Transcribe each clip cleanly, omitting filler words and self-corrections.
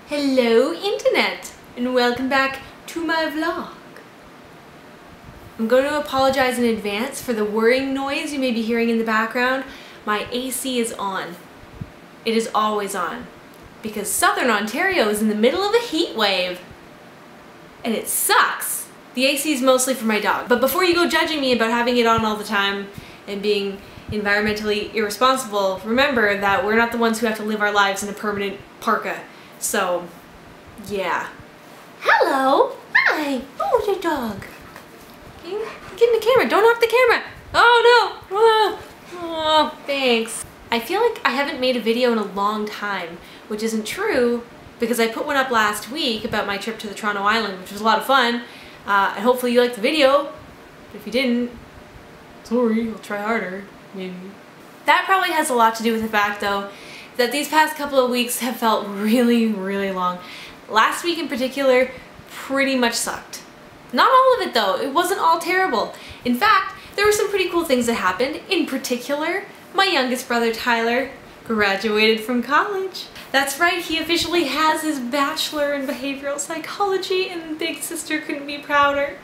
Hello Internet, and welcome back to my vlog. I'm going to apologize in advance for the whirring noise you may be hearing in the background. My AC is on. It is always on. Because Southern Ontario is in the middle of a heat wave. And it sucks. The AC is mostly for my dog. But before you go judging me about having it on all the time and being environmentally irresponsible, remember that we're not the ones who have to live our lives in a permanent parka. So, yeah. Hello! Hi! Oh, your dog. Get in the camera. Don't knock the camera. Oh, no! Oh, thanks. I feel like I haven't made a video in a long time, which isn't true because I put one up last week about my trip to the Toronto Island, which was a lot of fun. And hopefully you liked the video. If you didn't, sorry, I'll try harder, maybe. That probably has a lot to do with the fact, though, that these past couple of weeks have felt really, really long. Last week in particular pretty much sucked. Not all of it though, it wasn't all terrible. In fact, there were some pretty cool things that happened. In particular, my youngest brother Tyler graduated from college. That's right, he officially has his bachelor in behavioral psychology, and big sister couldn't be prouder.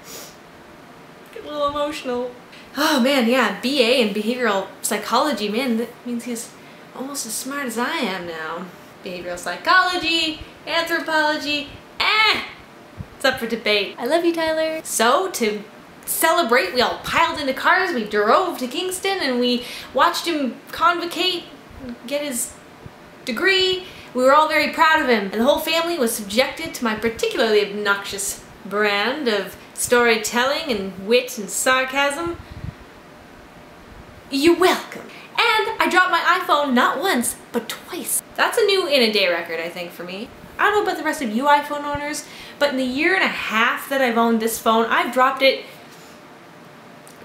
Get a little emotional. Oh man, yeah, BA in behavioral psychology, man, that means he's almost as smart as I am now. Behavioral psychology, anthropology, it's up for debate. I love you, Tyler. So, to celebrate, we all piled into cars, we drove to Kingston, and we watched him convocate, get his degree. We were all very proud of him, and the whole family was subjected to my particularly obnoxious brand of storytelling and wit and sarcasm. You're welcome. And I dropped my iPhone not once, but twice. That's a new in-a-day record, I think, for me. I don't know about the rest of you iPhone owners, but in the year and a half that I've owned this phone, I've dropped it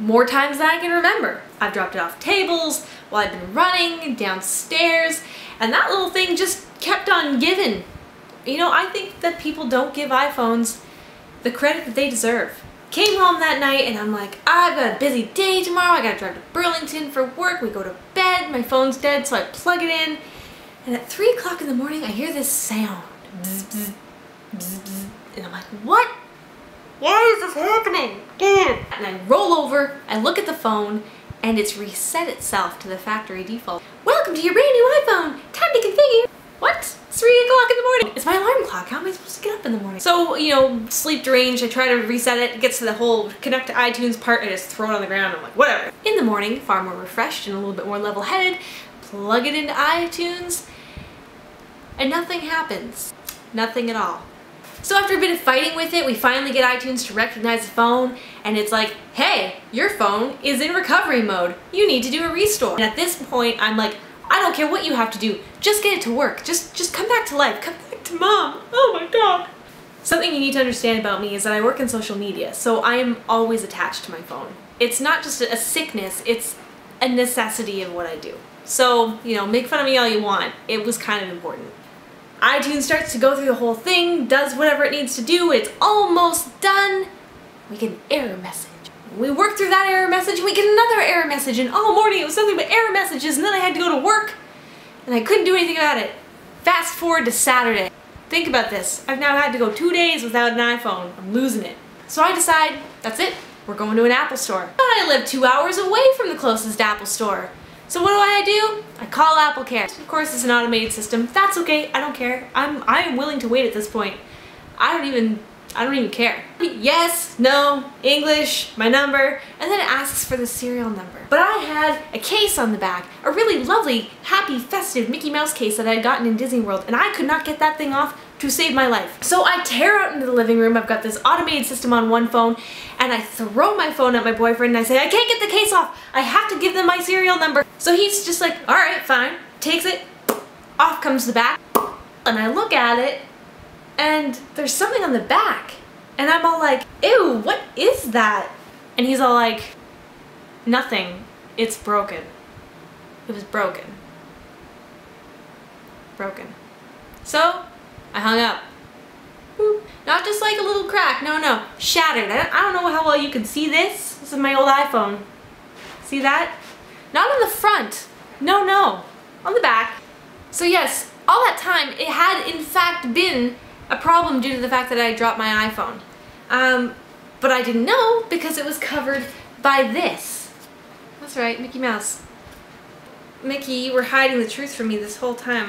more times than I can remember. I've dropped it off tables while I've been running, downstairs, and that little thing just kept on giving. You know, I think that people don't give iPhones the credit that they deserve. Came home that night and I'm like, I've got a busy day tomorrow, I gotta drive to Burlington for work, we go to bed, my phone's dead, so I plug it in, and at 3 o'clock in the morning I hear this sound. Bzz, bzz, bzz, bzz, and I'm like, what? Why is this happening? And I roll over, I look at the phone, and it's reset itself to the factory default. Welcome to your brand new iPhone! Time to configure! What? It's 3 o'clock in the morning. It's my alarm clock. How am I supposed to get up in the morning? So, you know, sleep deranged, I try to reset it. It gets to the whole connect to iTunes part, I just throw it on the ground. I'm like, whatever. In the morning, far more refreshed and a little bit more level-headed, plug it into iTunes, and nothing happens. Nothing at all. So after a bit of fighting with it, we finally get iTunes to recognize the phone, and it's like, hey, your phone is in recovery mode. You need to do a restore. And at this point, I'm like, I don't care what you have to do. Just get it to work. Just come back to life. Come back to mom. Oh my god. Something you need to understand about me is that I work in social media, so I am always attached to my phone. It's not just a sickness, it's a necessity of what I do. So, you know, make fun of me all you want. It was kind of important. iTunes starts to go through the whole thing, does whatever it needs to do, it's almost done. We get an error message. We work through that error message and we get another error message, and all morning it was nothing but error messages, and then I had to go to work and I couldn't do anything about it. Fast forward to Saturday. Think about this. I've now had to go 2 days without an iPhone. I'm losing it. So I decide, that's it. We're going to an Apple store. But I live 2 hours away from the closest Apple store. So what do? I call Apple Care. Of course it's an automated system. That's okay, I don't care. I am willing to wait at this point. I don't even care. Yes, no, English, my number, and then it asks for the serial number. But I had a case on the back, a really lovely, happy, festive Mickey Mouse case that I had gotten in Disney World, and I could not get that thing off to save my life. So I tear out into the living room, I've got this automated system on one phone, and I throw my phone at my boyfriend and I say, I can't get the case off, I have to give them my serial number. So he's just like, alright, fine, takes it, off comes the back, and I look at it, and there's something on the back. And I'm all like, ew, what is that? And he's all like, nothing, it's broken. It was broken. Broken. So, I hung up. Boop. Not just like a little crack, no, shattered. I don't know how well you can see this. This is my old iPhone. See that? Not on the front. No, on the back. So yes, all that time, it had in fact been a problem due to the fact that I dropped my iPhone. But I didn't know because it was covered by this. That's right, Mickey Mouse. Mickey, you were hiding the truth from me this whole time.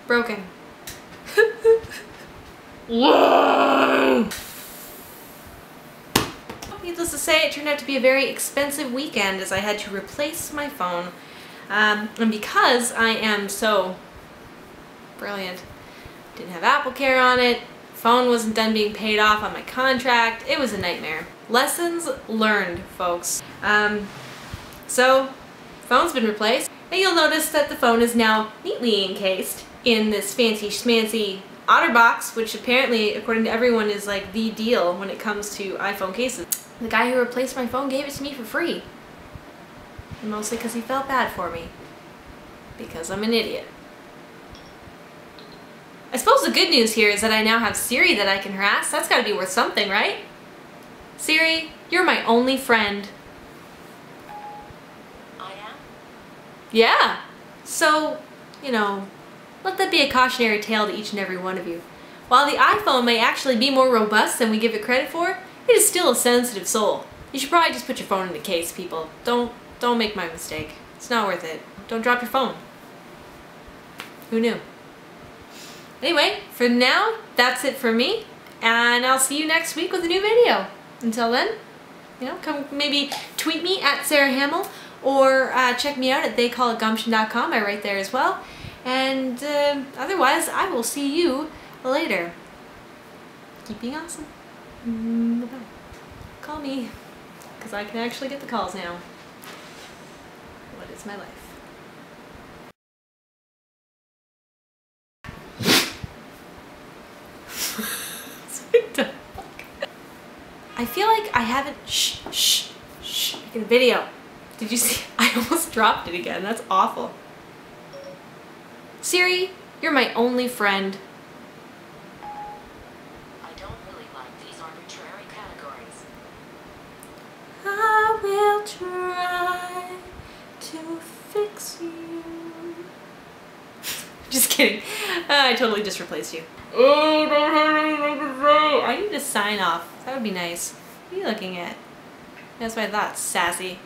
Broken. Whoa! Needless to say, it turned out to be a very expensive weekend as I had to replace my phone. And because I am so brilliant, didn't have Apple Care on it, phone wasn't done being paid off on my contract, it was a nightmare. Lessons learned, folks. So, phone's been replaced, and you'll notice that the phone is now neatly encased in this fancy schmancy OtterBox, which apparently, according to everyone, is like the deal when it comes to iPhone cases. The guy who replaced my phone gave it to me for free. And mostly because he felt bad for me. Because I'm an idiot. I suppose the good news here is that I now have Siri that I can harass. That's gotta be worth something, right? Siri, you're my only friend. I am? Yeah. So, you know, let that be a cautionary tale to each and every one of you. While the iPhone may actually be more robust than we give it credit for, it is still a sensitive soul. You should probably just put your phone in the case, people. Don't make my mistake. It's not worth it. Don't drop your phone. Who knew? Anyway, for now, that's it for me, and I'll see you next week with a new video. Until then, you know, come maybe tweet me at Sarah Hamill, or check me out at theycallitgumption.com. I write there as well. And otherwise, I will see you later. Keep being awesome. Bye-bye. Call me, because I can actually get the calls now. What is my life? I feel like I haven't making a video. Did you see? I almost dropped it again. That's awful. Siri, you're my only friend. I don't really like these arbitrary categories. I will try to fix you. Just kidding. I totally just replaced you. Oh, I need to sign off. That would be nice. What are you looking at? That's what I thought. Sassy.